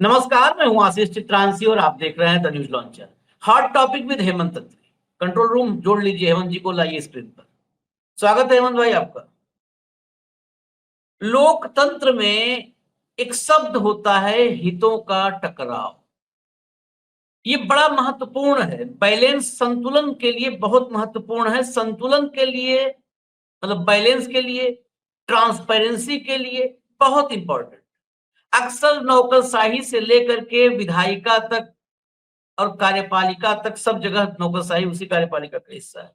नमस्कार, मैं हूं आशीष चित्रांशी और आप देख रहे हैं the news launcher. Hot topic with Hemant Tantri. Control room जोड़ लीजिए, हेमंत जी को लाइए स्क्रीन पर। स्वागत है हेमंत भाई आपका। लोकतंत्र में एक शब्द होता है हितों का टकराव। ये बड़ा महत्वपूर्ण है, बैलेंस संतुलन के लिए बहुत महत्वपूर्ण है। संतुलन के लिए मतलब बैलेंस के लिए, ट्रांसपेरेंसी के लिए बहुत इंपॉर्टेंट। अक्सर नौकरशाही से लेकर के विधायिका तक और कार्यपालिका तक सब जगह नौकरशाही उसी कार्यपालिका का हिस्सा है।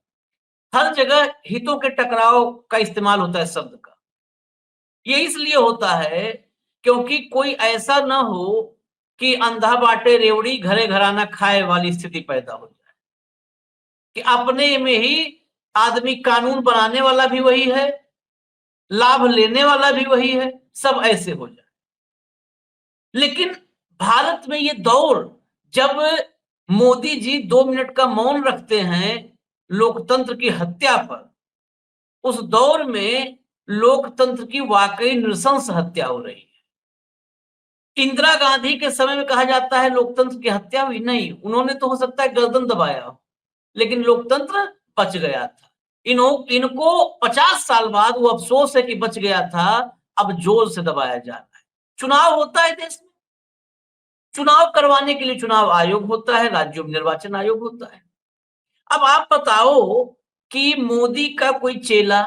हर जगह हितों के टकराव का इस्तेमाल होता है शब्द का। ये इसलिए होता है क्योंकि कोई ऐसा ना हो कि अंधा बाटे रेवड़ी घरे घराना खाए वाली स्थिति पैदा हो जाए, कि अपने में ही आदमी कानून बनाने वाला भी वही है, लाभ लेने वाला भी वही है, सब ऐसे हो जाए। लेकिन भारत में ये दौर जब मोदी जी 2 मिनट का मौन रखते हैं लोकतंत्र की हत्या पर, उस दौर में लोकतंत्र की वाकई नृशंस हत्या हो रही है। इंदिरा गांधी के समय में कहा जाता है लोकतंत्र की हत्या हुई, नहीं, उन्होंने तो हो सकता है गर्दन दबाया हो, लेकिन लोकतंत्र बच गया था। इनको 50 साल बाद वो अफसोस है कि बच गया था, अब जोर से दबाया जा रहा है। चुनाव होता है देश में, चुनाव करवाने के लिए चुनाव आयोग होता है, राज्य निर्वाचन आयोग होता है। अब आप बताओ कि मोदी का कोई चेला,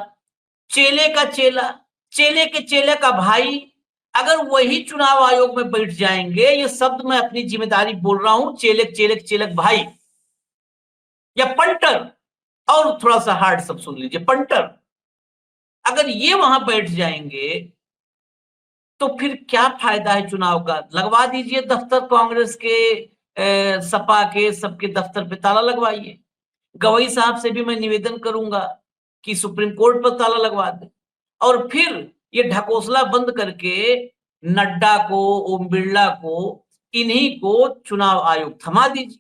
चेले का चेला, चेले के चेले का भाई अगर वही चुनाव आयोग में बैठ जाएंगे, ये शब्द मैं अपनी जिम्मेदारी बोल रहा हूं, चेलक चेलक चेलक भाई या पंटर, और थोड़ा सा हार्ड सब सुन लीजिए, पंटर, अगर ये वहां बैठ जाएंगे तो फिर क्या फायदा है चुनाव का? लगवा दीजिए दफ्तर कांग्रेस के, सपा के, सबके दफ्तर पे ताला लगवाइए। गवई साहब से भी मैं निवेदन करूंगा कि सुप्रीम कोर्ट पर ताला लगवा दे, और फिर ये ढकोसला बंद करके नड्डा को, ओम बिरला को, इन्हीं को चुनाव आयोग थमा दीजिए।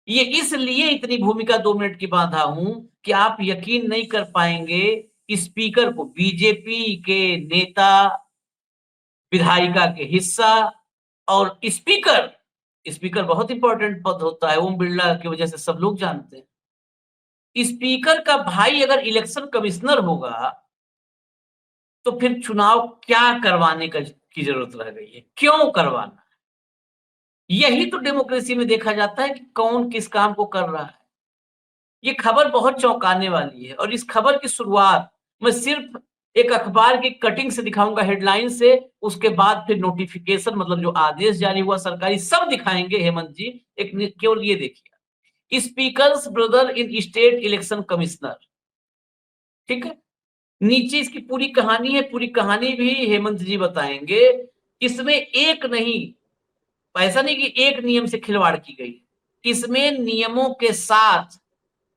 ये इसलिए इतनी भूमिका 2 मिनट की बांधा हूं कि आप यकीन नहीं कर पाएंगे, स्पीकर को, बीजेपी के नेता, विधायिका के हिस्सा, और स्पीकर, स्पीकर बहुत इंपॉर्टेंट पद होता है, ओम बिरला की वजह से सब लोग जानते हैं। स्पीकर का भाई अगर इलेक्शन कमिश्नर होगा तो फिर चुनाव क्या करवाने की जरूरत रह गई है? क्यों करवाना? यही तो डेमोक्रेसी में देखा जाता है कि कौन किस काम को कर रहा है। ये खबर बहुत चौंकाने वाली है, और इस खबर की शुरुआत मैं सिर्फ एक अखबार की कटिंग से दिखाऊंगा, हेडलाइन से, उसके बाद फिर नोटिफिकेशन मतलब जो आदेश जारी हुआ सरकारी सब दिखाएंगे हेमंत जी। एक केवल ये देखिए, speakers brother in state election commissioner, ठीक है। नीचे इसकी पूरी कहानी है, पूरी कहानी भी हेमंत जी बताएंगे। इसमें एक नहीं, ऐसा नहीं कि एक नियम से खिलवाड़ की गई, इसमें नियमों के साथ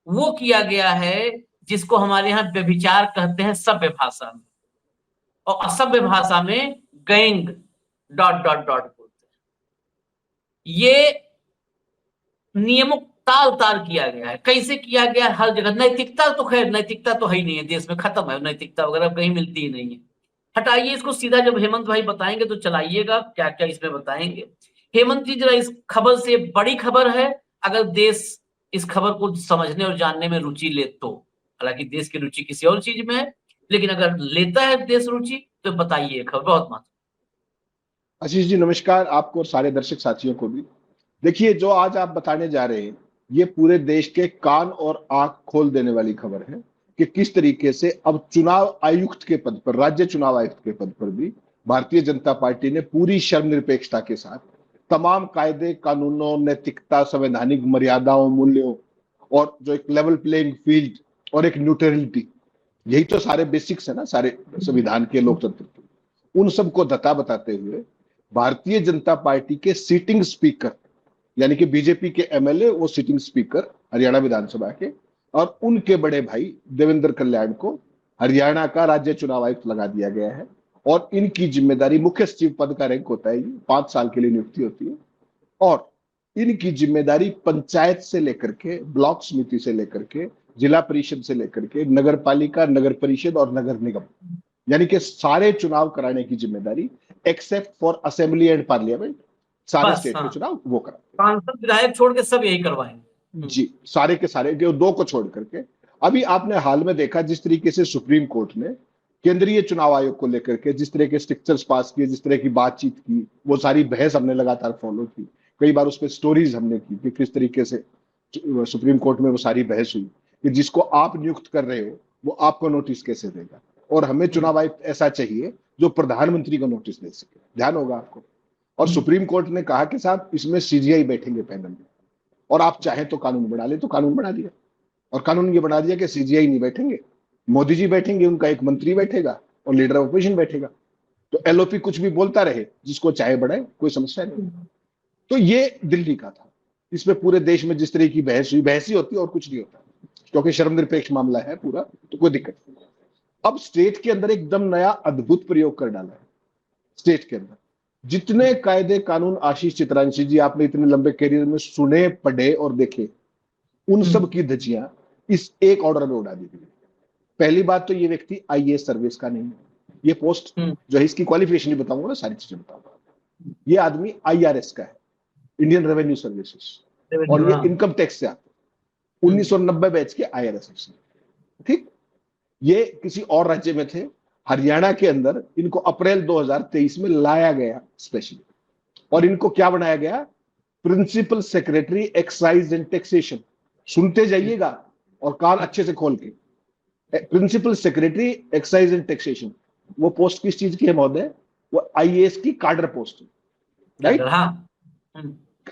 वो किया गया है जिसको हमारे यहाँ व्यभिचार कहते हैं सभ्य भाषा में, और असभ्य भाषा में गैंग डॉट डॉट डॉट बोलते हैं। ये नियमों ताल ताल किया गया है। कैसे किया गया है? हर जगह नैतिकता तो, खैर नैतिकता तो है ही नहीं है देश में, खत्म है नैतिकता वगैरह, कहीं मिलती ही नहीं है। हटाइए इसको, सीधा जब हेमंत भाई बताएंगे तो चलाइएगा क्या क्या इसमें बताएंगे। हेमंत जी जरा इस खबर से, बड़ी खबर है, अगर देश इस खबर को समझने और जानने में रुचि ले तो, हालांकि देश की रुचि किसी और चीज में है, लेकिन अगर लेता है देश रुचि तो बताइए, खबर बहुत महत्वपूर्ण। आशीष जी नमस्कार, आपको और सारे दर्शक साथियों को भी। देखिए, जो आज आप बताने जा रहे हैं ये पूरे देश के कान और आंख खोल देने वाली खबर है कि किस तरीके से अब चुनाव आयुक्त के पद पर, राज्य चुनाव आयुक्त के पद पर भी भारतीय जनता पार्टी ने पूरी शर्मनिरपेक्षता के साथ तमाम कायदे कानूनों, नैतिकता, संवैधानिक मर्यादाओं, मूल्यों और जो एक लेवल प्लेइंग फील्ड और एक न्यूट्रलिटी, यही तो सारे बेसिक्स है ना सारे संविधान के, लोकतंत्र के, उन सबको धता बताते हुए भारतीय जनता पार्टी के सिटिंग स्पीकर यानी कि बीजेपी के एमएलए, वो सिटिंग स्पीकर हरियाणा विधानसभा के, और उनके बड़े भाई देवेंद्र कल्याण को हरियाणा का राज्य चुनाव आयुक्त लगा दिया गया है। और इनकी जिम्मेदारी, मुख्य सचिव पद का रैंक होता है, ये 5 साल के लिए नियुक्ति होती है, और इनकी जिम्मेदारी पंचायत से लेकर के, ब्लॉक समिति से लेकर के, जिला परिषद से लेकर के, नगर पालिका, नगर परिषद और नगर निगम, यानी कि सारे चुनाव कराने की जिम्मेदारी except for assembly and parliament, सारे बस स्टेट में हाँ, चुनाव वो कराते सांसद विधायक छोड़ के सब यही करवाएंगे। हैं जी, सारे के सारे, जो दो को छोड़ करके। अभी आपने हाल में देखा जिस तरीके से सुप्रीम कोर्ट ने केंद्रीय चुनाव आयोग को लेकर के जिस तरह के स्ट्रिक्चर्स पास किए, जिस तरह की बातचीत की, वो सारी बहस हमने लगातार फॉलो की, कई बार उस पर स्टोरीज हमने की कि किस तरीके से सुप्रीम कोर्ट में वो सारी बहस हुई कि जिसको आप नियुक्त कर रहे हो वो आपको नोटिस कैसे देगा, और हमें चुनाव आयुक्त ऐसा चाहिए जो प्रधानमंत्री को नोटिस दे सके, ध्यान होगा आपको। और सुप्रीम कोर्ट ने कहा कि साहब इसमें सीजीआई बैठेंगे पैनल में, और आप चाहें तो कानून बना ले, तो कानून बना दिया, और कानून ये बना दिया कि सीजीआई नहीं बैठेंगे, मोदी जी बैठेंगे, उनका एक मंत्री बैठेगा और लीडर ऑफ अपोजिशन बैठेगा, तो एलओपी कुछ भी बोलता रहे, जिसको चाहे बढ़ाए, कोई समस्या नहीं। तो ये दिल्ली का था। इसमें पूरे देश में जिस तरह की बहस हुई, बहस ही होती है और कुछ नहीं होता, क्योंकि शर्मनिरपेक्ष मामला है पूरा, तो कोई दिक्कत नहीं। अब स्टेट के अंदर एकदम नया अद्भुत प्रयोग कर डाला है। स्टेट के अंदर जितने कायदे कानून आशीष चित्रांशी जी आपने इतने लंबे करियर में सुने, पढ़े और देखे, उन सब की धज्जियां इस एक ऑर्डर में उड़ा दी गई। पहली बात तो ये व्यक्ति आईएएस सर्विस का नहीं है, ये पोस्ट जो है इसकी क्वालिफिकेशन भी बताऊंगा ना, सारी चीजें बताऊंगा। ये आदमी आईआरएस का है, इंडियन रेवेन्यू सर्विसेज, और ये इनकम टैक्स से आते हैं, 1990 बैच के आईआरएस। ठीक, ये किसी और राज्य में थे, हरियाणा के अंदर इनको अप्रैल 2023 में लाया गया स्पेशली, और इनको क्या बनाया गया, principal secretary excise and taxation. सुनते जाइएगा और कान अच्छे से खोल के, principal secretary excise and taxation. वो पोस्ट किस चीज की है महोदय, वो आईएएस की कार्डर पोस्ट है, राइट?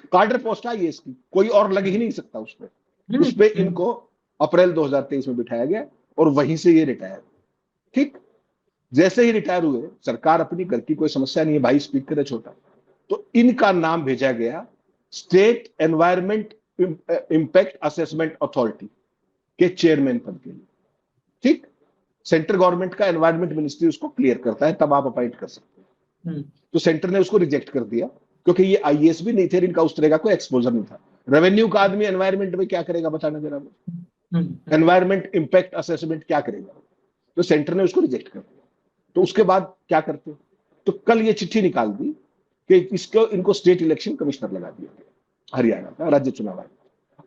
कार्डर पोस्ट है आईएएस की, कोई और लग ही नहीं सकता उस पे इनको अप्रैल 2023 में बिठाया गया, और वहीं से ये रिटायर। ठीक, जैसे ही रिटायर हुए, सरकार अपनी करती, कोई समस्या नहीं है, भाई स्पीकर है छोटा, तो इनका नाम भेजा गया state environment impact assessment authority के चेयरमैन पद के लिए। ठीक, सेंट्रल गवर्नमेंट का एनवायरमेंट मिनिस्ट्री उसको क्लियर करता है, तब आप अपॉइंट कर सकते हैं। तो सेंटर ने उसको रिजेक्ट कर दिया, क्योंकि ये आईएएस भी नहीं थे, इनका उस तरह का कोई एक्सपोजर नहीं था। रेवेन्यू का आदमी एनवायरमेंट में क्या करेगा बताना जरा, एनवायरमेंट इंपैक्ट असेसमेंट क्या करेगा? तो सेंटर ने उसको रिजेक्ट कर दिया। तो उसके बाद क्या करते, तो कल ये चिट्ठी निकाल दी कि इसको इनको स्टेट इलेक्शन कमिश्नर लगा दिया गया, हरियाणा का राज्य चुनाव आयोग।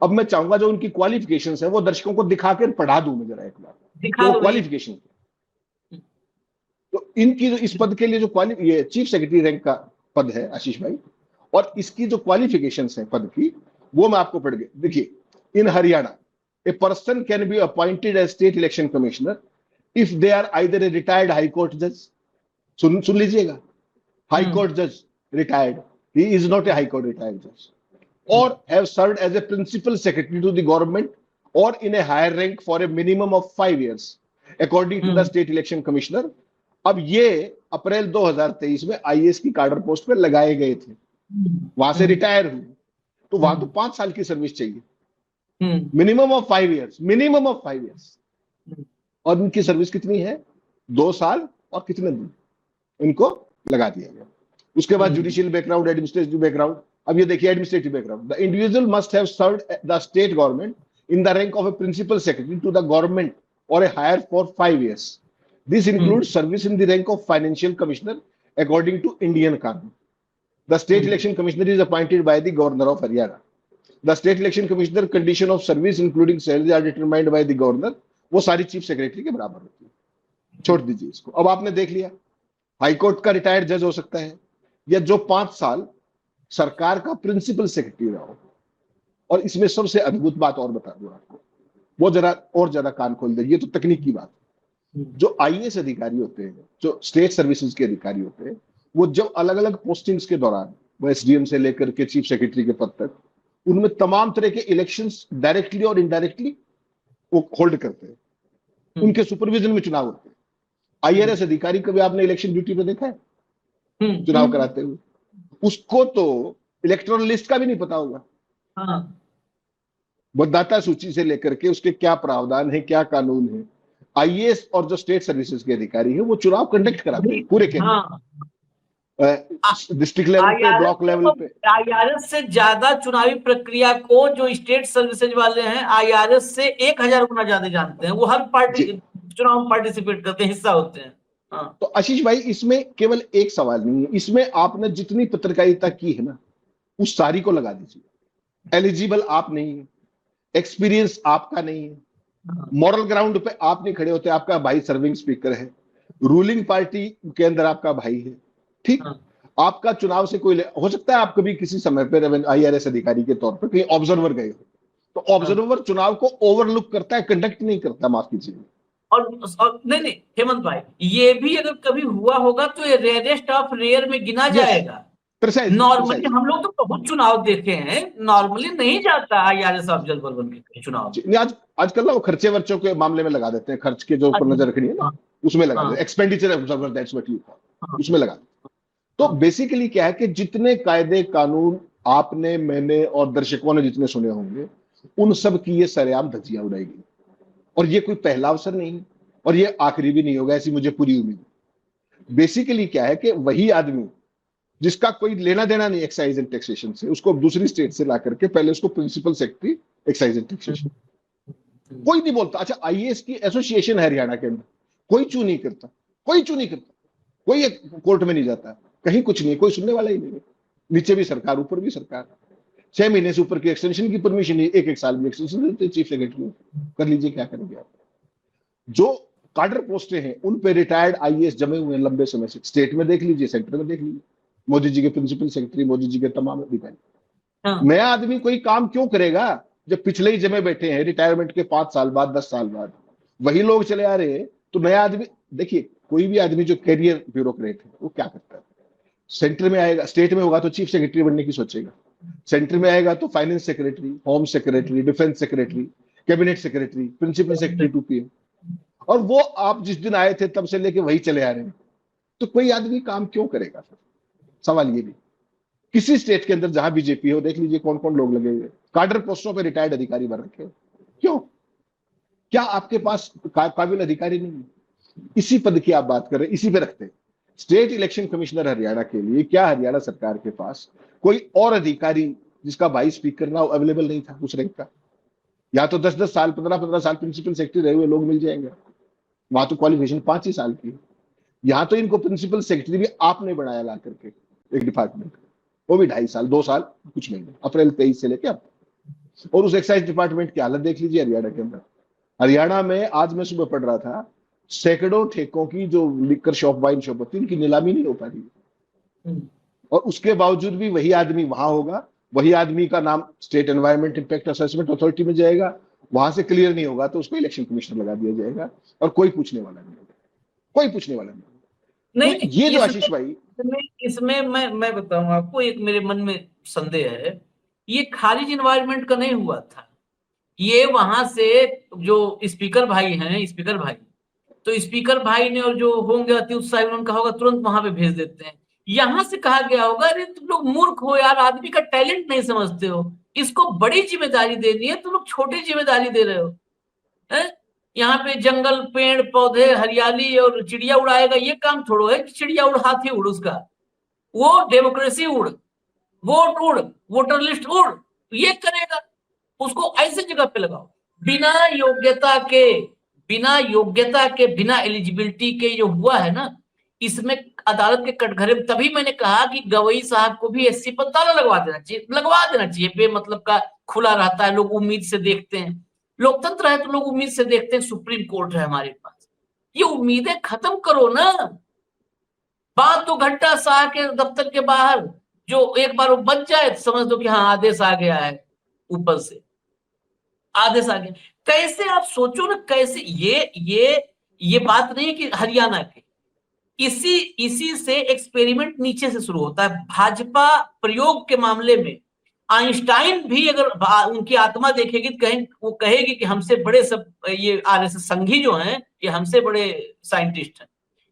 अब मैं चाहूंगा जो उनकी क्वालिफिकेशंस है वो दर्शकों को दिखाकर पढ़ा दूं मैं जरा एक बार, तो क्वालिफिकेशन। तो इनकी जो इस पद के लिए जो ये चीफ सेक्रेटरी रैंक का पद है आशीष भाई, और इसकी जो क्वालिफिकेशंस है पद की, वो मैं आपको पढ़ के देखिए। इन Haryana a person can be appointed as state election commissioner if they are either a retired high court जज, सुन लीजिएगा, हाई कोर्ट जज retired, he is not a high court retired जज, or have served as a principal secretary to the government or in a higher rank for a minimum of 5 years according to the state election commissioner। अब ये अप्रैल 2023 में IAS की कार्डर post पे लगाए गए थे, वहां से रिटायर हुए, तो वहां तो 5 साल की सर्विस चाहिए, minimum of 5 years, minimum of 5 years, और इनकी सर्विस कितनी है, 2 साल और कितने दिन, इनको लगा दिया गया। उसके बाद जुडिशियल बैकग्राउंड, एडमिनिस्ट्रेटिव बैकग्राउंड। अब ये देखिए administrative background, the individual must have served the state government in the rank of a principal secretary to the government और a higher for 5 years। This includes service in the rank of financial commissioner according to Indian kanoon. The state election commissioner is appointed by the governor of Haryana. The state election commissioner condition of service including salary are determined by the governor. वो सारी chief secretary के बराबर होती है, छोड़ दीजिए इसको। अब आपने देख लिया, हाईकोर्ट का रिटायर्ड जज हो सकता है, या जो 5 साल सरकार का प्रिंसिपल सेक्रेटरी रहा हो। और इसमें सबसे अद्भुत बात और बता दूं आपको, वो जरा और ज्यादा कान खोल दे, ये तो तकनीक की बात है। जो आईएएस अधिकारी होते हैं, जो स्टेट सर्विसेज के अधिकारी होते हैं, वो जब अलग अलग पोस्टिंग्स के दौरान, वो एसडीएम से लेकर के चीफ सेक्रेटरी के पद तक, उनमें तमाम तरह के इलेक्शंस डायरेक्टली और इनडायरेक्टली वो होल्ड करते हैं, उनके सुपरविजन में चुनाव होते हैं। आईआरएस अधिकारी कभी आपने इलेक्शन ड्यूटी पे देखा है चुनाव कराते हुए? उसको तो इलेक्टोरल लिस्ट का भी नहीं पता होगा, मतदाता सूची से लेकर के उसके क्या प्रावधान है, क्या कानून है। आईएएस और जो स्टेट सर्विसेज के अधिकारी हैं वो चुनाव कंडक्ट कराते हैं पूरे केंद्र, डिस्ट्रिक्ट लेवल पे, ब्लॉक लेवल पे। आईआरएस से ज्यादा चुनावी प्रक्रिया को जो स्टेट सर्विसेज वाले हैं आईआरएस से 1000 गुना ज्यादा जानते हैं। वो हर पार्टी चुनाव में पार्टिसिपेट करते हैं, हिस्सा होते हैं। हाँ, तो आशीष भाई, इसमें केवल एक सवाल नहीं है, इसमें आपने जितनी पत्रकारिता की है ना, उस सारी को लगा दीजिए। एलिजिबल आप नहीं है, एक्सपीरियंस आपका नहीं है, हाँ, मॉरल ग्राउंड पे आप नहीं खड़े होते, आपका भाई सर्विंग स्पीकर है, रूलिंग पार्टी के अंदर आपका भाई है, ठीक। हाँ, आपका चुनाव से कोई हो सकता है आप कभी किसी समय पर आईआरएस अधिकारी के तौर पर कहीं ऑब्जर्वर गए हो, तो हाँ। ऑब्जर्वर चुनाव को ओवरलुक करता है, कंडक्ट नहीं करता, माफ कीजिए। और नहीं नहीं हेमंत भाई, ये भी अगर कभी हुआ होगा तो ये रेयरेस्ट ऑफ रेयर में गिना यस, जाएगा। Precisely normally precisely. हम लोग तो बहुत चुनाव देखे हैं, नॉर्मली नहीं जाता आईआरएस ऑब्जर्वर बन के चुनाव में। नहीं, आज आजकल ना वो खर्चे वर्चों के मामले में लगा देते हैं, खर्च के जो ऊपर अच्छा। नजर रखनी है ना, हाँ, उसमें लगा देते हाँ, हैं, expenditure observer, that's what you call, हाँ, उसमें लगा देते हैं। तो हाँ, बेसिकली क्या है कि जितने कायदे कानून आपने, मैंने और दर्शकों ने जितने सुने होंगे, उन सब की ये सरेआम धज्जियां उड़ाएगी, और ये कोई पहला अवसर नहीं है, और ये आखिरी भी नहीं होगा, ऐसी मुझे पूरी उम्मीद है। बेसिकली क्या है कि वही आदमी जिसका कोई लेना देना नहीं एक्साइज एंड टैक्सेशन से, उसको दूसरी स्टेट से ला करके पहले उसको principal secretary excise and taxation, कोई नहीं बोलता। अच्छा, आईएएस की एसोसिएशन है हरियाणा के अंदर, कोई चू नहीं करता, कोई चू नहीं करता, कोई कोर्ट में नहीं जाता, कहीं कुछ नहीं, कोई सुनने वाला ही नहीं है। नीचे भी सरकार, ऊपर भी सरकार, 6 महीने से ऊपर की एक्सटेंशन की परमिशन नहीं, एक एक साल भी एक्सटेंशन देते चीफ सेक्रेटरी, कर लीजिए, क्या करेंगे आप। जो काडर पोस्टें हैं उन पे रिटायर्ड आईएएस जमे हुए हैं लंबे समय से, स्टेट में देख लीजिए, सेंटर में देख लीजिए, मोदी जी के प्रिंसिपल सेक्रेटरी, मोदी जी के तमाम अधिकारी। हाँ, नया आदमी कोई काम क्यों करेगा जब पिछले ही जमे बैठे हैं, रिटायरमेंट के 5 साल बाद, 10 साल बाद वही लोग चले आ रहे हैं। तो नया आदमी, देखिए कोई भी आदमी जो कैरियर ब्यूरोक्रेट है वो क्या करता है, सेंटर में आएगा, स्टेट में होगा तो चीफ सेक्रेटरी बनने की सोचेगा, सेंटर में आएगा तो finance secretary, home secretary, defence secretary, cabinet secretary, principal secretary to PM, और वो आप जिस दिन आए थे तब से लेके वही चले आ रहे हैं। तो कोई आदमी काम क्यों करेगा फिर, सवाल ये भी। किसी स्टेट के अंदर जहां बीजेपी हो, देख लीजिए कौन कौन लोग लगे हुए, काडर पोस्टों पे रिटायर्ड अधिकारी बन रखे, क्यों? क्या आपके पास काबिल अधिकारी नहीं है? इसी पद की आप बात कर रहे हैं, इसी पे रखते हैं। स्टेट इलेक्शन कमिश्नर हरियाणा के लिए क्या हरियाणा सरकार के पास कोई और अधिकारी जिसका भाई स्पीकर ना अवेलेबल नहीं था उस रैंक का? या तो 10-10 साल, 15-15 साल प्रिंसिपल सेक्रेटरी रहे हुए लोग मिल जाएंगे, वहां तो क्वालिफिकेशन 5 ही साल की है। यहां तो इनको प्रिंसिपल सेक्रेटरी भी आपने बनाया ला करके एक डिपार्टमेंट, वो भी 2.5 साल, 2 साल कुछ महीने, अप्रैल 23 से लेके अब। और उस एक्साइज डिपार्टमेंट की हालत देख लीजिए हरियाणा के अंदर। हरियाणा में आज मैं सुबह पढ़ रहा था, सैकड़ों ठेकों की जो लिकर शॉप, वाइन शॉप होती है, उनकी नीलामी नहीं हो पा रही, और उसके बावजूद भी वही आदमी वहां होगा, वही आदमी का नाम state environment impact assessment authority में जाएगा, वहां से क्लियर नहीं होगा तो उसको इलेक्शन कमिश्नर लगा दिया जाएगा, और कोई पूछने वाला नहीं होगा, कोई पूछने वाला नहीं। नहीं तो नहीं, ये जो इसमें आशीष भाई, इसमें इसमें मैं बताऊं आपको, एक मेरे मन में संदेह है। ये खारिज इन्वायरमेंट का नहीं हुआ था, ये वहां से जो स्पीकर भाई हैं, स्पीकर भाई, तो स्पीकर भाई ने और जो होंगे अति उत्साही, उनका होगा तुरंत वहां पे भेज देते हैं। यहां से कहा गया होगा, अरे तुम लोग मूर्ख हो यार, आदमी का टैलेंट नहीं समझते हो, इसको बड़ी जिम्मेदारी देनी है, तुम लोग छोटी जिम्मेदारी दे रहे हो। है? यहाँ पे जंगल, पेड़ पौधे, हरियाली और चिड़िया उड़ाएगा, ये काम थोड़ो है कि चिड़िया उड़, हाथी उड़ उसका। वो डेमोक्रेसी उड़, वोट उड़, वोटर लिस्ट उड़, ये करेगा। उसको ऐसे जगह पे लगाओ, बिना योग्यता के, बिना योग्यता के, बिना एलिजिबिलिटी के जो हुआ है ना, इसमें अदालत के कटघरे में, तभी मैंने कहा कि गवई साहब को भी एससी पर ताला लगवा देना चाहिए, लगवा देना चाहिए। बेमतलब का खुला रहता है, लोग उम्मीद से देखते हैं, लोकतंत्र है तो लोग उम्मीद से देखते हैं, सुप्रीम कोर्ट है हमारे पास। ये उम्मीदें खत्म करो ना। बात तो घंटा साह के दफ्तर के बाहर, जो एक बार वो बच जाए तो समझ दो कि हाँ आदेश आ गया है, ऊपर से आदेश आ गया। कैसे आप सोचो ना, कैसे ये बात नहीं है कि हरियाणा के, इसी इसी से एक्सपेरिमेंट नीचे से शुरू होता है। भाजपा प्रयोग के मामले में आइंस्टाइन भी अगर उनकी आत्मा देखेगी तो वो कहेगी कि हमसे बड़े सब ये आरएसएस संघी जो हैं, ये हमसे बड़े साइंटिस्ट हैं।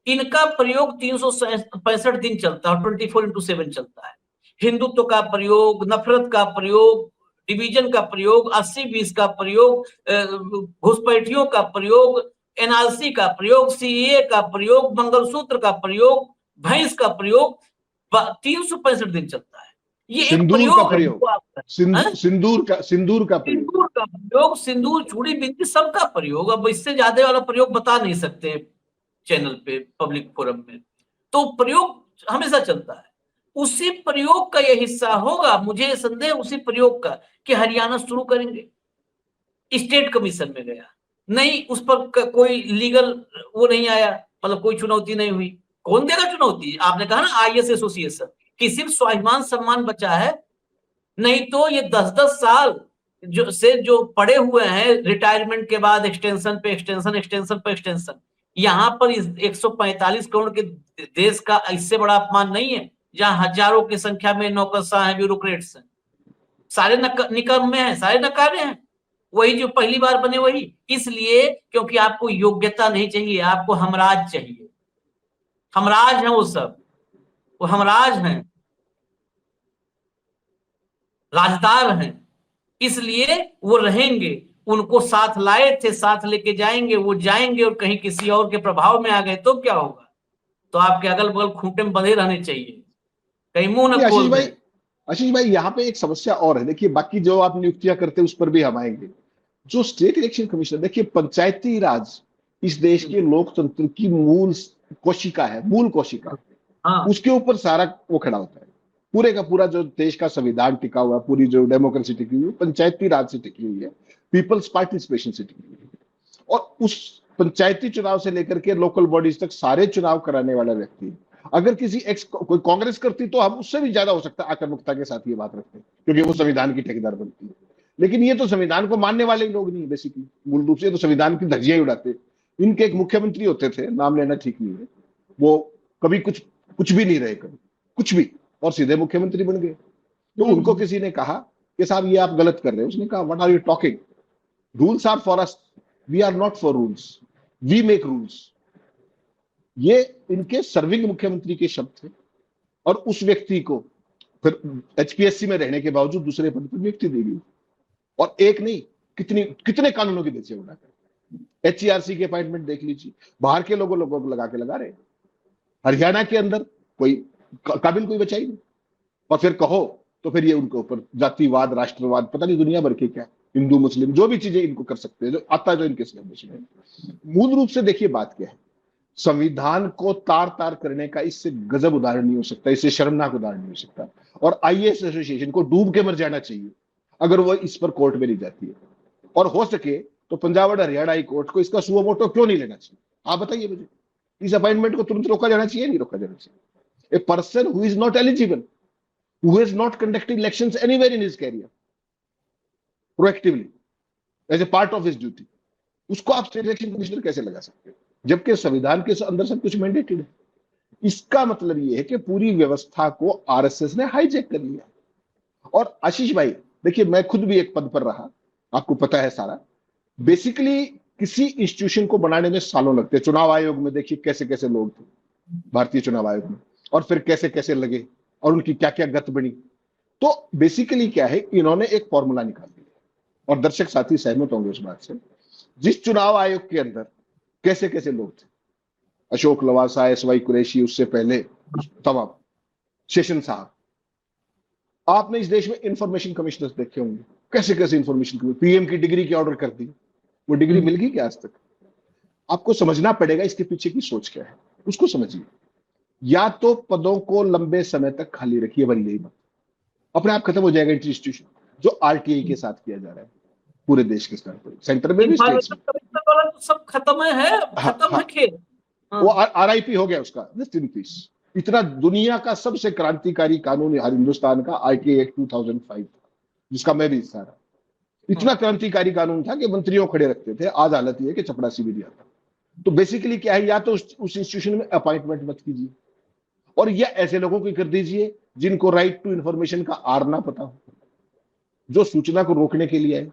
इनका प्रयोग 365 दिन चलता है, 24/7 चलता है। हिंदुत्व का प्रयोग, नफरत का प्रयोग, डिवीजन का प्रयोग, 80-20 का प्रयोग, घुसपैठियों का प्रयोग, एनआरसी का प्रयोग, सीए का प्रयोग, मंगलसूत्र का प्रयोग, भैंस का प्रयोग, 365 दिन चलता है। ये एक सिंदूर का प्रयोग है प्रयोग, सिंदूर सिंदूर का प्रयोग, सिंदूर का प्रयोग, सिंदूर, चूड़ी, बिंदी, सबका प्रयोग। अब इससे ज्यादा वाला प्रयोग बता नहीं सकते चैनल पे, पब्लिक फोरम में, तो प्रयोग हमेशा चलता है। उसी प्रयोग का यह हिस्सा होगा, मुझे संदेह उसी प्रयोग का, कि हरियाणा शुरू करेंगे। स्टेट कमीशन में गया, नहीं उस पर कोई लीगल वो नहीं आया, मतलब कोई चुनौती नहीं हुई। कौन देगा चुनौती? आपने कहा ना आईएएस एसोसिएशन, कि सिर्फ स्वाभिमान सम्मान बचा है, नहीं तो ये 10-10 साल जो पड़े हुए हैं रिटायरमेंट के बाद, एक्सटेंशन पे एक्सटेंशन, एक्सटेंशन पे एक्सटेंशन, यहाँ पर इस 145 करोड़ के देश का इससे बड़ा अपमान नहीं है, जहां हजारों की संख्या में नौकरशाह हैं, ब्यूरोक्रेट्स हैं, सारे निकम्मे हैं, सारे नकारे हैं, वही जो पहली बार बने वही। इसलिए क्योंकि आपको योग्यता नहीं चाहिए, आपको हमराज चाहिए। हमराज हैं वो सब, वो हमराज हैं, राजदार हैं, इसलिए वो रहेंगे। उनको साथ लाए थे, साथ लेके जाएंगे, वो जाएंगे और कहीं किसी और के प्रभाव में आ गए तो क्या होगा? तो आपके अगल बगल खूंटे में बंधे रहने चाहिए, कहीं मुंह न खोल दें। आशीष भाई यहाँ पे एक समस्या और है। देखिए, बाकी जो आप नियुक्तियां करते हैं उस पर भी हम आएंगे। जो स्टेट इलेक्शन कमीशन, देखिए पंचायती राज इस देश के लोकतंत्र की मूल कोशिका है, मूल कोशिका। हाँ, उसके ऊपर सारा वो खड़ा होता है। पूरे का पूरा जो देश का संविधान टिका हुआ है, पूरी जो डेमोक्रेसी टिकी हुई है, पंचायती राज से टिकी हुई है, पीपल्स पार्टिसिपेशन से टिकी हुई है। और उस पंचायती चुनाव से लेकर के लोकल बॉडीज तक सारे चुनाव कराने वाला व्यक्ति, अगर किसी एक्स कोई कांग्रेस करती तो हम उससे भी ज्यादा हो सकता है आक्रामकता के साथ ये बात रखते हैं, क्योंकि वो संविधान की ठेकेदार बनती है। लेकिन ये तो संविधान को मानने वाले ही लोग नहीं, बेसिकली मूल रूप से तो संविधान की धज्जियां ही उड़ाते। इनके एक मुख्यमंत्री होते थे, नाम लेना ठीक नहीं है, वो कभी कुछ कुछ भी नहीं रहे, कभी कुछ भी, और सीधे मुख्यमंत्री बन गए। तो उनको किसी ने कहा कि साहब ये आप गलत कर रहे हो। उसने कहा, what are you talking, rules are for us, we are not for rules, we make rules. ये इनके सर्विंग मुख्यमंत्री के शब्द थे। और उस व्यक्ति को फिर एचपीएससी में रहने के बावजूद दूसरे पद पर नियुक्ति दी गई। और एक नहीं, कितने कानूनों की धज्जियां उड़ाकर। एचईआरसी के अपॉइंटमेंट देख लीजिए, बाहर के लोगों को लगा रहे। हरियाणा के अंदर कोई काबिल कोई बचा ही नहीं। और फिर कहो तो फिर ये उनके ऊपर जातिवाद, राष्ट्रवाद, पता नहीं दुनिया भर के क्या, हिंदू मुस्लिम जो भी चीजें इनको कर सकते हैं, जो आता है जो इनके सिलेबस में। मूल रूप से देखिए बात क्या है, संविधान को तार तार करने का इससे गजब उदाहरण नहीं हो सकता, इससे शर्मनाक उदाहरण नहीं हो सकता। और आईएएस एसोसिएशन को डूब के मर जाना चाहिए अगर वो इस पर कोर्ट में नहीं जाती है। और हो सके तो पंजाब और हरियाणा हाई कोर्ट को इसका सुओ मोटो क्यों नहीं लेना चाहिए, आप बताइए मुझे। इस अपॉइंटमेंट को तुरंत रोका जाना चाहिए, नहीं रोका जाना चाहिए। A person who is not eligible, who has not conducted elections anywhere in his career proactively as a part of his duty, उसको आप स्टेट इलेक्शन कमिश्नर कैसे लगा सकते हैं, जबकि संविधान के अंदर सब कुछ मैंडेटेड है। इसका मतलब यह है कि पूरी व्यवस्था को आरएसएस ने हाईजैक कर लिया। और आशीष भाई देखिए, मैं खुद भी एक पद पर रहा, आपको पता है सारा। बेसिकली किसी इंस्टीट्यूशन को बनाने में सालों लगते। चुनाव आयोग में देखिए कैसे कैसे लोग थे, भारतीय चुनाव आयोग में, और फिर कैसे कैसे लगे और उनकी क्या क्या गत बनी। तो बेसिकली क्या है, इन्होंने एक फॉर्मूला निकाल दिया, और दर्शक साथी सहमत होंगे उस बात से। जिस चुनाव आयोग के अंदर कैसे कैसे लोग थे, अशोक लवासा, एसवाई कुरैशी, उससे पहले तमाम, शेषन साहब। आपने इस देश में इंफॉर्मेशन कमिश्नर देखे होंगे, कैसे कैसे इंफॉर्मेशन, पीएम की डिग्री की ऑर्डर कर दी, वो डिग्री मिल गई क्या आज तक? आपको समझना पड़ेगा इसके पीछे की सोच क्या है, उसको समझिए। या तो पदों को लंबे समय तक खाली रखिए, बन गई बात, अपने आप खत्म हो जाएगा इंस्टीट्यूशन, जो आरटीआई के साथ किया जा रहा है पूरे देश के स्तर पर, सेंटर में भी, स्टेट्स में। तो सब खत्म है, खत्म है खेल। वो आरआईपी हो गया उसका, जस्ट इन पीस। इतना दुनिया का सबसे क्रांतिकारी कानून हिंदुस्तान का आरटीआई एक्ट 2005 था, जिसका मैं भी हिस्सा रहा। इतना क्रांतिकारी कानून था कि मंत्रियों खड़े रखते थे। आज हालत ये है कि चपरासी भी नहीं आता। तो बेसिकली क्या है, या तो उस इंस्टीट्यूशन में अपॉइंटमेंट मत कीजिए, और या ऐसे लोगों को कर दीजिए जिनको राइट टू इंफॉर्मेशन का आर ना पता हो, जो सूचना को रोकने के लिए है।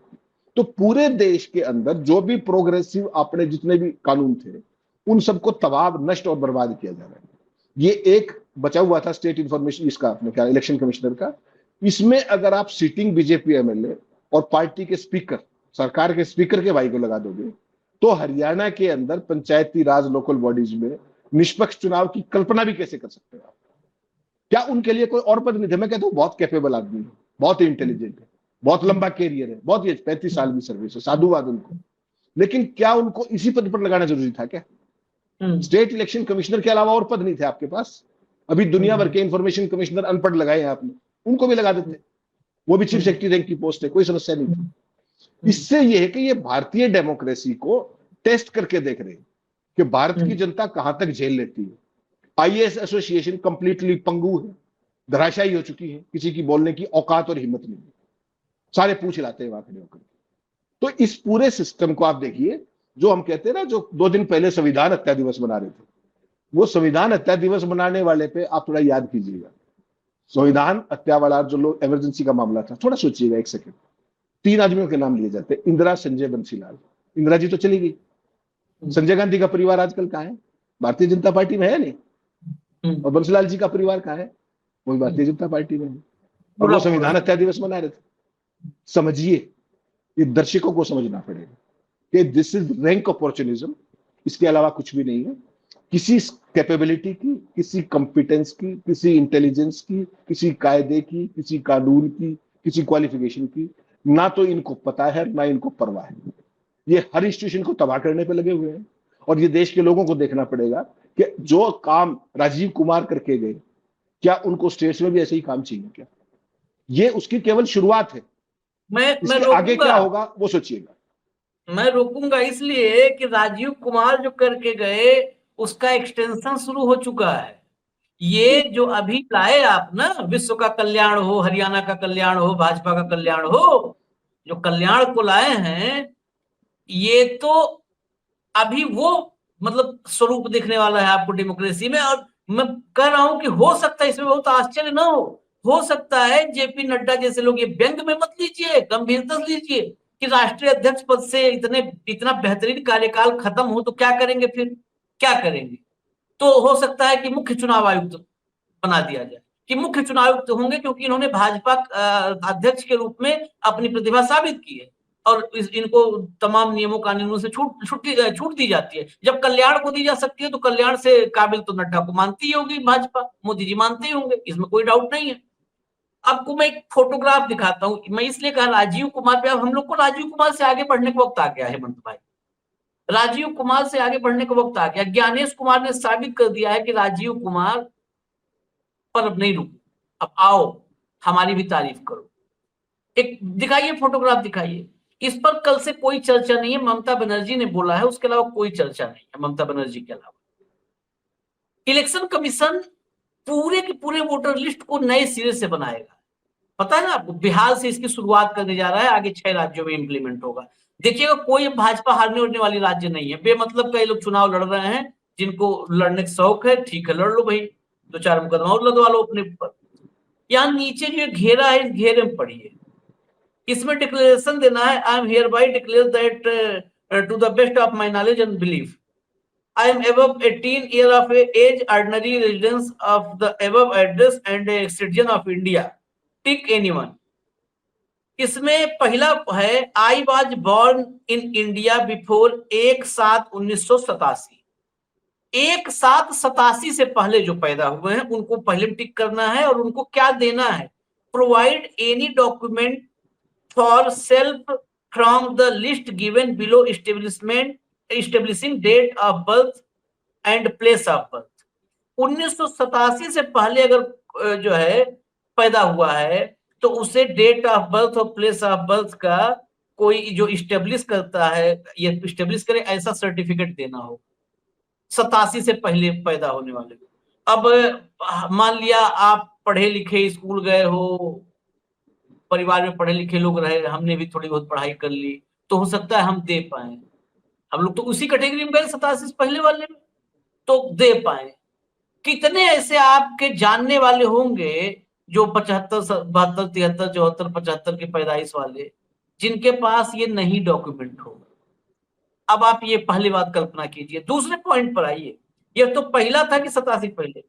तो पूरे देश के अंदर जो भी प्रोग्रेसिव अपने जितने भी कानून थे, उन सबको तबाह, नष्ट और बर्बाद किया जा रहा है। ये एक बचा हुआ था स्टेट इंफॉर्मेशन, इसका अपने क्या, इलेक्शन कमिश्नर का। इसमें अगर आप सिटिंग बीजेपी एमएलए और पार्टी के स्पीकर, सरकार के स्पीकर के भाई को लगा दोगे, तो हरियाणा के अंदर पंचायती राज लोकल बॉडीज में निष्पक्ष चुनाव की कल्पना भी कैसे कर सकते हो आप? क्या उनके लिए कोई और पद नहीं थे? मैं कहता हूं बहुत कैपेबल आदमी है, बहुत इंटेलिजेंट है, बहुत लंबा कैरियर है, बहुत 35 साल की सर्विस है, साधुवाद उनको। लेकिन क्या उनको इसी पद पर लगाना जरूरी था क्या? स्टेट इलेक्शन कमिश्नर के अलावा और पद नहीं थे आपके पास। अभी दुनिया भर के इंफॉर्मेशन कमिश्नर अनपढ़ लगाए हैं आपने, उनको भी लगा देते, वो भी चीफ सेक्रेटरी रैंक की पोस्ट है, कोई समस्या नहीं थी। इससे यह है कि ये भारतीय डेमोक्रेसी को टेस्ट करके देख रहे हैं कि भारत की जनता कहां तक झेल लेती है। आईएएस एसोसिएशन कंप्लीटली पंगु है, धराशायी हो चुकी है, किसी की बोलने की औकात और हिम्मत नहीं है, सारे पूछ लाते हैं वहां खड़े होकर। तो इस पूरे सिस्टम को आप देखिए, जो हम कहते हैं ना, जो 2 दिन पहले संविधान हत्या दिवस मना रहे थे, वो संविधान हत्या दिवस मनाने वाले पे आप थोड़ा याद कीजिएगा। संविधान हत्या वाला जो लोग इमरजेंसी का मामला था, थोड़ा सोचिएगा 1 सेकंड। 3 आदमियों के नाम लिए जाते हैं, इंदिरा, संजय, बंसीलाल। इंदिरा जी तो चली गई, संजय गांधी का परिवार आजकल कहाँ है? भारतीय जनता पार्टी में है नहीं। और बंसीलाल जी का परिवार कहाँ है? वो भी भारतीय जनता पार्टी में है, और वो संविधान हत्या दिवस मना रहे थे। समझिए, ये दर्शकों को समझना पड़ेगा कि दिस इज रैंक अपॉर्चुनिज्म, इसके अलावा कुछ भी नहीं है। किसी कैपेबिलिटी की, किसी कॉम्पिटेंस की, किसी इंटेलिजेंस की, किसी कायदे की, किसी कानून की, किसी क्वालिफिकेशन की ना तो इनको पता है, ना इनको परवाह है। ये हर इंस्टीट्यूशन को तबाह करने पे लगे हुए हैं। और ये देश के लोगों को देखना पड़ेगा कि जो काम राजीव कुमार करके गए, क्या उनको स्टेट्स में भी ऐसे ही काम चाहिए क्या? ये उसकी केवल शुरुआत है। मैं इसके आगे क्या होगा वो सोचिएगा। मैं रोकूंगा इसलिए कि राजीव कुमार जो करके गए उसका एक्सटेंशन शुरू हो चुका है। ये जो अभी लाए आप ना, विश्व का कल्याण हो, हरियाणा का कल्याण हो, भाजपा का कल्याण हो, जो कल्याण को लाए हैं, ये तो अभी वो मतलब स्वरूप दिखने वाला है आपको डेमोक्रेसी में। और मैं कह रहा हूं कि हो सकता है, इसमें बहुत आश्चर्य ना हो सकता है जेपी नड्डा जैसे लोग, ये व्यंग में मत लीजिए, गंभीरता से लीजिए कि राष्ट्रीय अध्यक्ष पद से इतना बेहतरीन कार्यकाल खत्म हो तो क्या करेंगे, फिर क्या करेंगे? तो हो सकता है कि मुख्य चुनाव आयुक्त बना दिया जाए, कि मुख्य चुनाव आयुक्त होंगे, क्योंकि इन्होंने भाजपा अध्यक्ष के रूप में अपनी प्रतिभा साबित की है और इनको तमाम नियमों कानूनों से छूट दी जाती है। जब कल्याण को दी जा सकती है तो कल्याण से काबिल तो नड्डा को मानती ही होगी भाजपा, मोदी जी मानते ही होंगे, इसमें कोई डाउट नहीं है। आपको मैं एक फोटोग्राफ दिखाता हूं। मैं इसलिए कहा राजीव कुमार पे, अब हम लोग को राजीव कुमार से आगे बढ़ने का वक्त आ गया है हेमंत भाई। राजीव कुमार से आगे बढ़ने का वक्त आ गया। ज्ञानेश कुमार ने साबित कर दिया है कि राजीव कुमार पर अब नहीं रुको, अब आओ हमारी भी तारीफ करो। एक दिखाइए, फोटोग्राफ दिखाइए। इस पर कल से कोई चर्चा नहीं है, ममता बनर्जी ने बोला है, उसके अलावा कोई चर्चा नहीं है ममता बनर्जी के अलावा। इलेक्शन कमीशन पूरे के पूरे वोटर लिस्ट को नए सिरे से बनाएगा। पता है ना आपको, बिहार से इसकी शुरुआत करने जा रहा है, आगे 6 राज्यों में इंप्लीमेंट होगा। देखिएगा, कोई भाजपा हारने उड़ने वाली राज्य नहीं है। बेमतलब कई लोग चुनाव लड़ रहे हैं, जिनको लड़ने का शौक है, ठीक है लड़ लो भाई, 2-4 मुकदमा और लदवा लो अपने ऊपर। यहाँ नीचे जो घेरा है, इस घेरे में पढ़िए, इसमें डिक्लेरेशन देना है, I am hereby declare that to the best of my knowledge and belief I am above 18 year of age, ordinary residence of the above address and a citizen of India. Tick anyone. इसमें पहला है, I was born in India before 1/7/1987। 1/7/87 से पहले जो पैदा हुए हैं उनको पहले टिक करना है। और उनको क्या देना है? Provide any document for self from the list given below establishing date of birth and place of birth। 1987 से पहले अगर जो है पैदा हुआ है तो उसे डेट ऑफ बर्थ और प्लेस ऑफ बर्थ का कोई जो इस्टेब्लिश करता है, ये इस्टेब्लिश करे ऐसा सर्टिफिकेट देना हो। 87 से पहले पैदा होने वाले। अब मान लिया आप पढ़े लिखे, स्कूल गए हो, परिवार में पढ़े लिखे लोग रहे, हमने भी थोड़ी बहुत पढ़ाई कर ली, तो हो सकता है हम दे पाए। हम लोग तो उसी कैटेगरी में गए 87 से पहले वाले में, तो दे पाए। कितने ऐसे आपके जानने वाले होंगे जो 75, 72, 73, 74, 75 की पैदाइश वाले, जिनके पास ये नहीं डॉक्यूमेंट हो। अब आप ये पहली बात कल्पना कीजिए। दूसरे पॉइंट पर आइए, ये तो पहला था कि 87 पहले।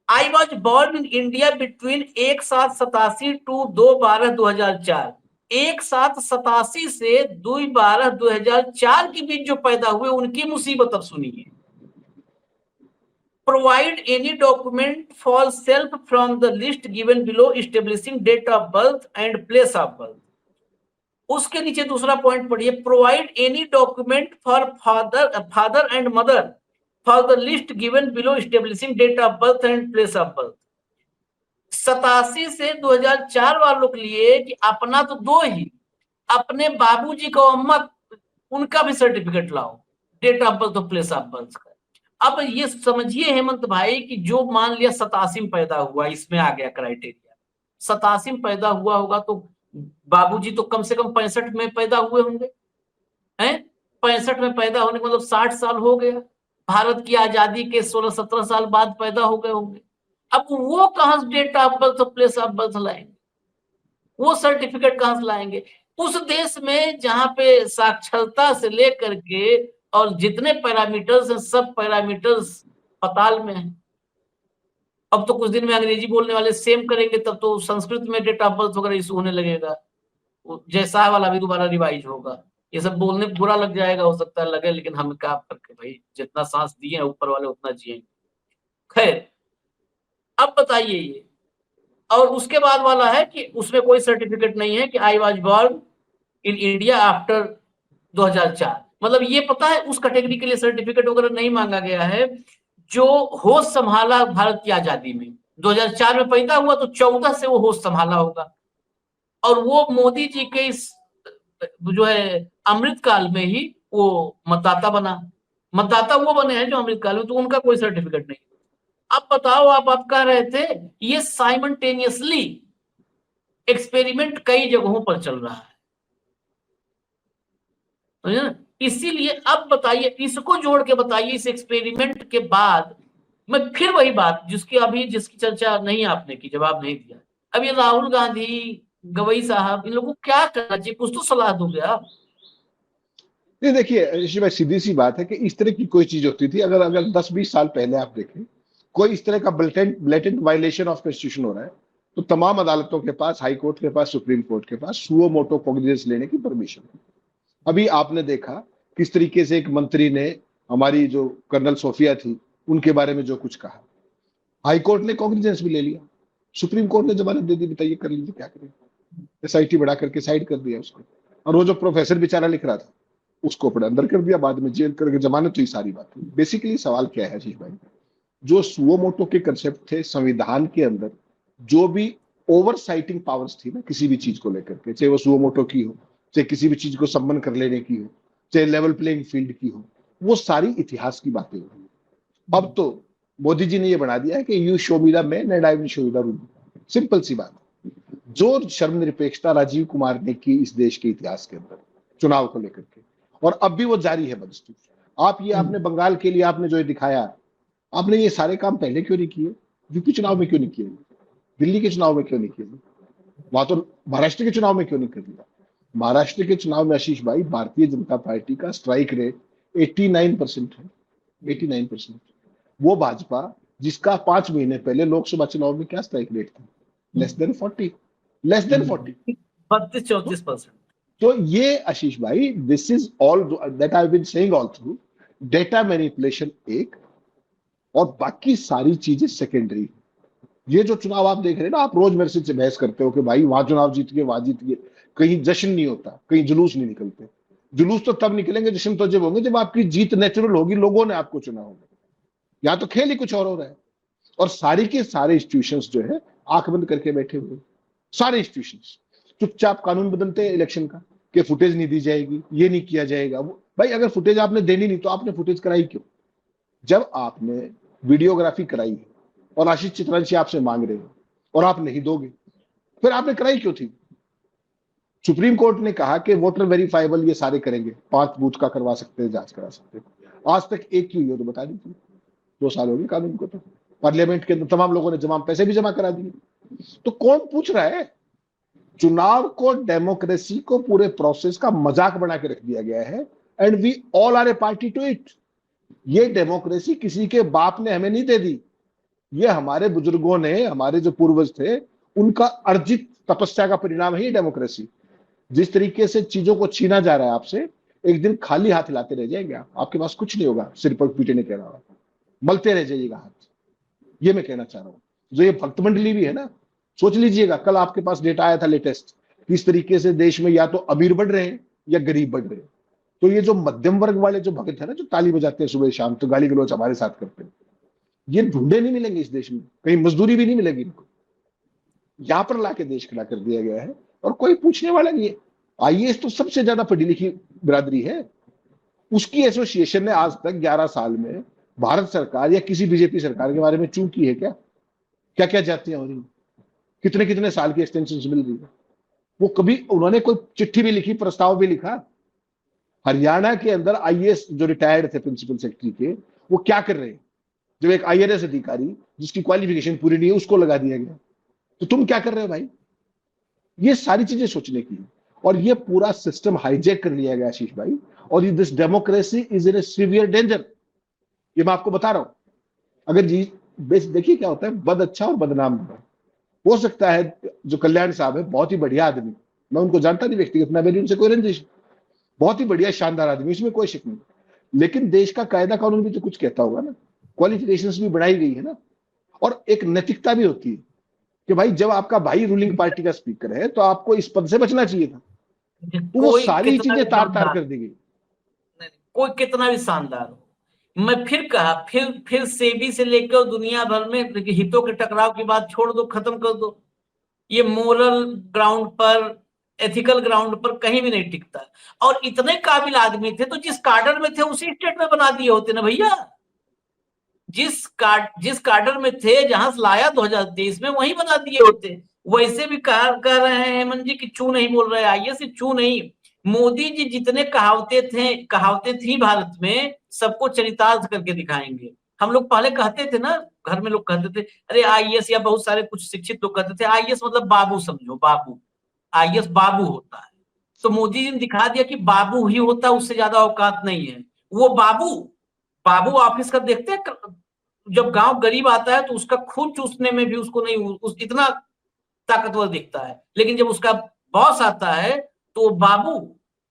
I was born in India between 1/7/87 to 2/12/2004। 1/7/87 से 2/12/2004 के बीच जो पैदा हुए उनकी मुसीबत अब सुनिए। Provide any document for self from the list given below establishing date of birth and place of birth। उसके नीचे दूसरा पॉइंट पढ़िए, provide any document for father and mother for the list given below establishing date of birth and place of birth. 87 से 2004 वालों के लिए कि अपना तो दो ही, अपने बाबूजी को अम्मा उनका भी सर्टिफिकेट लाओ, डेट ऑफ बर्थ और प्लेस ऑफ बर्थ का। अब ये समझिए हेमंत भाई कि जो मान लिया 87 में पैदा हुआ, इसमें आ गया क्राइटेरिया, 87 में पैदा हुआ होगा तो बाबूजी तो कम से कम 65 में पैदा हुए होंगे, हैं? 65 में पैदा होने का मतलब 60 साल हो गया। भारत की आजादी के 16-17 साल बाद पैदा हो गए होंगे। अब वो कहां से डेट ऑफ बर्थ और प्लेस ऑफ बर्थ लाएंगे, वो सर्टिफिकेट कहां से लाएंगे? उस देश में जहां पे साक्षरता से लेकर के और जितने पैरामीटर्स हैं, सब पैरामीटर्स पताल में है। अब तो कुछ दिन में अंग्रेजी बोलने वाले सेम करेंगे, तब तो संस्कृत में डेट ऑफ बर्थ वगैरह इशू होने लगेगा, जैसा वाला भी दोबारा रिवाइज होगा। ये सब बोलने बुरा लग जाएगा, हो सकता है लगे, लेकिन हम क्या करके भाई, जितना सांस दिए हैं ऊपर वाले उतना जिए। खैर, अब बताइए ये, और उसके बाद वाला है कि उसमें कोई सर्टिफिकेट नहीं है कि I was born in India after 2004। मतलब ये पता है उस कैटेगरी के लिए सर्टिफिकेट वगैरह नहीं मांगा गया है जो होश संभाला भारत की आजादी में। 2004 में पैदा हुआ तो 14 से वो होश संभाला होगा, और वो मोदी जी के इस जो है अमृत काल में ही वो मतदाता बना। मतदाता वो बने हैं जो अमृत काल में, तो उनका कोई सर्टिफिकेट नहीं। अब बताओ, आप कह रहे थे ये साइमल्टेनियसली एक्सपेरिमेंट कई जगहों पर चल रहा है, समझे ना? इसीलिए अब बताइए, इसको जोड़ के बताइए, इस एक्सपेरिमेंट के बाद मैं फिर वही बात जिसकी चर्चा नहीं आपने की, जवाब नहीं दिया। अब ये राहुल गांधी, गवई साहब, इन लोगों को क्या करना चाहिए, कुछ तो सलाह दोगे आप। नहीं, देखिए ऋषि भाई, सीधी सी बात है कि इस तरह की कोई चीज होती थी, अगर अगर 10-20 साल पहले आप देखें कोई इस तरह का ब्लेटेंट वायलेशन ऑफ कॉन्स्टिट्यूशन हो रहा है, तो तमाम अदालतों के पास, हाई कोर्ट के पास, सुप्रीम कोर्ट के पास सुओ मोटो कॉग्निजेंस लेने की परमिशन है। अभी आपने देखा किस तरीके से एक मंत्री ने हमारी जो कर्नल सोफिया थी उनके बारे में जो कुछ कहा, हाई कोर्ट ने कॉग्निजेंस भी ले लिया, सुप्रीम कोर्ट ने जमानत दे दी, बताइए कर लीजिए क्या करें, एसआईटी बढ़ा करके साइड कर दिया उसको। और वो जो प्रोफेसर बेचारा लिख रहा था उसको अपने अंदर कर दिया, बाद में जेल करके जमानत हुई, सारी बात हुई। बेसिकली सवाल क्या है आशीष भाई, जो सुओ मोटो के कंसेप्ट थे संविधान के अंदर, जो भी ओवरसाइटिंग पावर्स थी ना किसी भी चीज को लेकर के, चाहे वो सुओ मोटो की हो, चाहे किसी भी चीज को सम्मन कर लेने की हो, चाहे लेवल प्लेइंग फील्ड की हो, वो सारी इतिहास की बातें हो रही है। अब तो मोदी जी ने ये बना दिया है कि you show me the man and I will show you the rule. Simple सी बात, जो शर्मनिरपेक्षता राजीव कुमार ने की इस देश के इतिहास के अंदर चुनाव को लेकर के, और अब भी वो जारी है बदस्तूर। आप ये आपने बंगाल के लिए आपने जो ये दिखाया, आपने ये सारे काम पहले क्यों नहीं किए? यूपी चुनाव में क्यों नहीं किए? दिल्ली के चुनाव में क्यों नहीं किए? वहां तो महाराष्ट्र के चुनाव में क्यों नहीं कर दिया? महाराष्ट्र के चुनाव में आशीष भाई भारतीय जनता पार्टी का स्ट्राइक रेट 89% है, 89%। वो भाजपा जिसका 5 महीने पहले लोकसभा चुनाव में क्या स्ट्राइक रेट था, लेस देन 40, लेस देन 40, 32-34%। तो ये आशीष भाई, this is all that I have been saying all through, data manipulation एक, और बाकी सारी चीजें सेकेंडरी। ये जो चुनाव आप देख रहे हैं ना, आप रोज मेरे से बहस करते हो कि भाई वहां चुनाव जीत गए, वहां जीत गए, कहीं जश्न नहीं होता, कहीं जुलूस नहीं निकलते। जुलूस तो तब निकलेंगे, जश्न तो जब होंगे जब आपकी जीत नेचुरल होगी, लोगों ने आपको चुना होगा। यहाँ तो खेल ही कुछ और हो रहा है, और सारी के सारे इंस्टीट्यूशंस जो है आंख बंद करके बैठे हुए, सारे इंस्टीट्यूशंस चुपचाप कानून बदलते हैं इलेक्शन का कि फुटेज नहीं दी जाएगी, ये नहीं किया जाएगा। भाई अगर फुटेज आपने देनी नहीं तो आपने फुटेज कराई क्यों? जब आपने वीडियोग्राफी कराई है और आशीष चितरंशी आपसे मांग रहे हो और आप नहीं दोगे, फिर आपने कराई क्यों थी? सुप्रीम कोर्ट ने कहा कि वोटर वेरीफाइबल ये सारे करेंगे, 5 बूथ का करवा सकते हैं, जांच करा सकते हैं। आज तक एक क्यों हुई हो तो बता दीजिए। 2 साल हो गए कानून को, तो पार्लियामेंट के अंदर तमाम लोगों ने पैसे भी जमा करा दिए। तो कौन पूछ रहा है? चुनाव को, डेमोक्रेसी को, पूरे प्रोसेस का मजाक बना के रख दिया गया है, and we all are a party to it. ये डेमोक्रेसी किसी के बाप ने हमें नहीं दे दी, ये हमारे बुजुर्गों ने, हमारे जो पूर्वज थे, उनका अर्जित तपस्या का परिणाम है ये डेमोक्रेसी। जिस तरीके से चीजों को छीना जा रहा है आपसे, एक दिन खाली हाथ हिलाते रह जाएंगे आप, आपके पास कुछ नहीं होगा, सिर पर पीटने के अलावा मलते रह जाइएगा हाथ। ये मैं कहना चाह रहा हूं। जो ये भक्त मंडली भी है ना, सोच लीजिएगा, कल आपके पास डेटा आया था लेटेस्ट, किस तरीके से देश में या तो अमीर बढ़ रहे हैं या गरीब बढ़ रहे हैं। तो ये जो मध्यम वर्ग वाले जो भगत है ना, जो ताली बजाते हैं सुबह शाम, तो गाली गलौज हमारे साथ करते हैं, ये ढूंढे नहीं मिलेंगे इस देश में, कहीं मजदूरी भी नहीं मिलेगी इनको। यहां पर लाके देश खड़ा कर दिया गया है और कोई पूछने वाला नहीं है। आईएएस तो सबसे ज्यादा पढ़ी लिखी बिरादरी है, उसकी एसोसिएशन ने आज तक 11 साल में भारत सरकार या किसी बीजेपी सरकार के बारे में चूं की है क्या? क्या क्या जातियां हो रही, कितने कितने साल की एक्सटेंशन मिल रही है? वो कभी उन्होंने कोई चिट्ठी भी लिखी, प्रस्ताव भी लिखा? हरियाणा के अंदर आईएएस जो रिटायर्ड थे प्रिंसिपल सेक्रेटरी के, वो क्या कर रहे हैं? जब एक आईआरएस अधिकारी जिसकी क्वालिफिकेशन पूरी नहीं है उसको लगा दिया गया, तो तुम क्या कर रहे हो भाई? ये सारी चीजें सोचने की, और ये पूरा सिस्टम हाईजैक कर लिया गया आशीष भाई। और ये this democracy is in A severe danger, ये मैं आपको बता रहा हूं। अगर जी देखिए क्या होता है, बद अच्छा और बदनाम बुरा। हो सकता है जो कल्याण साहब है बहुत ही बढ़िया आदमी, मैं उनको जानता नहीं व्यक्तिगत, ना मेरी उनसे कोई रंजिश, बहुत ही बढ़िया शानदार आदमी, इसमें कोई शक नहीं। लेकिन देश का कायदा कानून भी तो कुछ कहता होगा ना, क्वालिफिकेशंस भी बढ़ाई गई है ना, और एक नैतिकता भी होती है कि भाई जब आपका भाई रूलिंग पार्टी का स्पीकर है तो आपको इस पद से बचना चाहिए था। तो वो कोई सारी कितना चीजें भी तार तार शानदार, कर दी गई। नहीं, कोई कितना भी शानदार हो, मैं फिर कहा, फिर सेबी से लेकर दुनिया भर में हितों के टकराव की बात छोड़ दो, खत्म कर दो। ये मोरल ग्राउंड पर, एथिकल ग्राउंड पर कहीं भी नहीं टिकता। और इतने काबिल आदमी थे तो जिस कार्डर में थे उसी स्टेट में बना दिए होते ना भैया। जिस कार्डर में थे, जहां से लाया 2023 में, वहीं बना दिए होते। वैसे भी कह रहे हैं हेमंत जी कि चू नहीं बोल रहे, आईएएस चू नहीं। मोदी जी जितने कहावतें थी भारत में, सबको चरितार्थ करके दिखाएंगे। हम लोग पहले कहते थे ना, घर में लोग कहते थे, अरे आईएएस, या बहुत सारे कुछ शिक्षित लोग कहते थे आईएएस मतलब बाबू समझो, बाबू, आईएएस बाबू होता है। तो मोदी जी ने दिखा दिया कि बाबू ही होता है, उससे ज्यादा औकात नहीं है। वो बाबू बाबू ऑफिस का देखते हैं, जब गांव गरीब आता है तो उसका खून चूसने में भी उसको नहीं, इतना ताकतवर दिखता है। लेकिन जब उसका बॉस आता है तो वो बाबू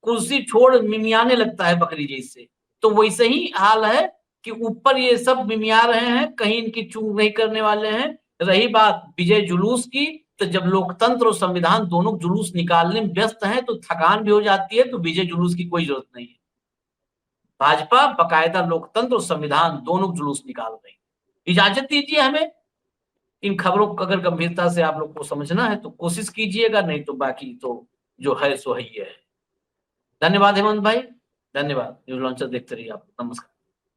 कुर्सी छोड़ मिमियाने लगता है बकरी जैसे। तो वैसे ही हाल है कि ऊपर ये सब मिमिया रहे हैं, कहीं इनकी चूक नहीं करने वाले हैं। रही बात विजय जुलूस की, तो जब लोकतंत्र और संविधान दोनों जुलूस निकालने में व्यस्त हैं तो थकान भी हो जाती है, तो विजय जुलूस की कोई जरूरत नहीं है। भाजपा बकायदा लोकतंत्र और संविधान दोनों जुलूस निकाल रही है। इजाजत दीजिए हमें, इन खबरों को अगर गंभीरता से आप लोग को समझना है तो कोशिश कीजिएगा, नहीं तो बाकी तो जो है सो है ही है। धन्यवाद हेमंत भाई, धन्यवाद। न्यूज लॉन्चर देखते रहिए आप। नमस्कार।